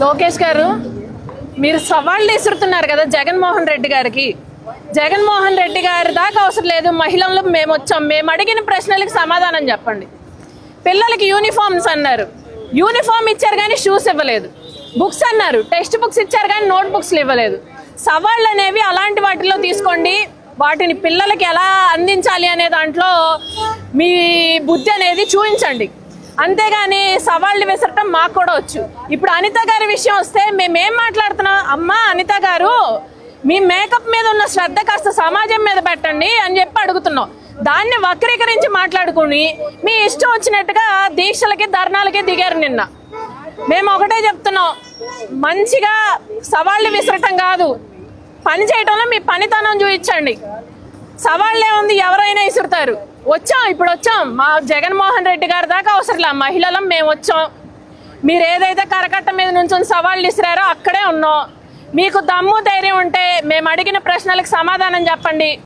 లోకేష్ గారు, మీరు సవాళ్ళు విసురుతున్నారు కదా జగన్మోహన్ రెడ్డి గారికి. జగన్మోహన్ రెడ్డి గారి దాకా అవసరం లేదు. మహిళలు మేము వచ్చాం, మేము అడిగిన ప్రశ్నలకు సమాధానం చెప్పండి. పిల్లలకి యూనిఫామ్స్ అన్నారు, యూనిఫామ్ ఇచ్చారు కానీ షూస్ ఇవ్వలేదు. బుక్స్ అన్నారు, టెక్స్ట్ బుక్స్ ఇచ్చారు కానీ నోట్ బుక్స్లు ఇవ్వలేదు. సవాళ్ళు అనేవి అలాంటి వాటిలో తీసుకోండి, వాటిని పిల్లలకి ఎలా అందించాలి అనే దాంట్లో మీ బుద్ధి అనేది చూపించండి. అంతేగాని సవాళ్ళు విసరటం మాకు కూడా వచ్చు. ఇప్పుడు అనిత గారి విషయం వస్తే మేమేం మాట్లాడుతున్నాం, అమ్మా అనిత గారు మీ మేకప్ మీద ఉన్న శ్రద్ధ కాస్త సమాజం మీద పెట్టండి అని చెప్పి అడుగుతున్నాం. దాన్ని వక్రీకరించి మాట్లాడుకుని మీ ఇష్టం వచ్చినట్టుగా దీక్షలకి ధర్నాలకి దిగారు నిన్న. మేము ఒకటే చెప్తున్నాం, మంచిగా సవాళ్ళు విసరటం కాదు, పని చేయటంలో మీ పనితనం చూపించండి. సవాళ్ళే ఉంది, ఎవరైనా విసురుతారు. వచ్చాం, ఇప్పుడు వచ్చాం, మా జగన్మోహన్ రెడ్డి గారి దాకా అవసరంలా, మహిళలం మేము వచ్చాం. మీరు ఏదైతే కరకట్ట మీద నుంచి సవాళ్ళు విసిరారో అక్కడే ఉన్నాం. మీకు దమ్ము ధైర్యం ఉంటే మేము అడిగిన ప్రశ్నలకు సమాధానం చెప్పండి.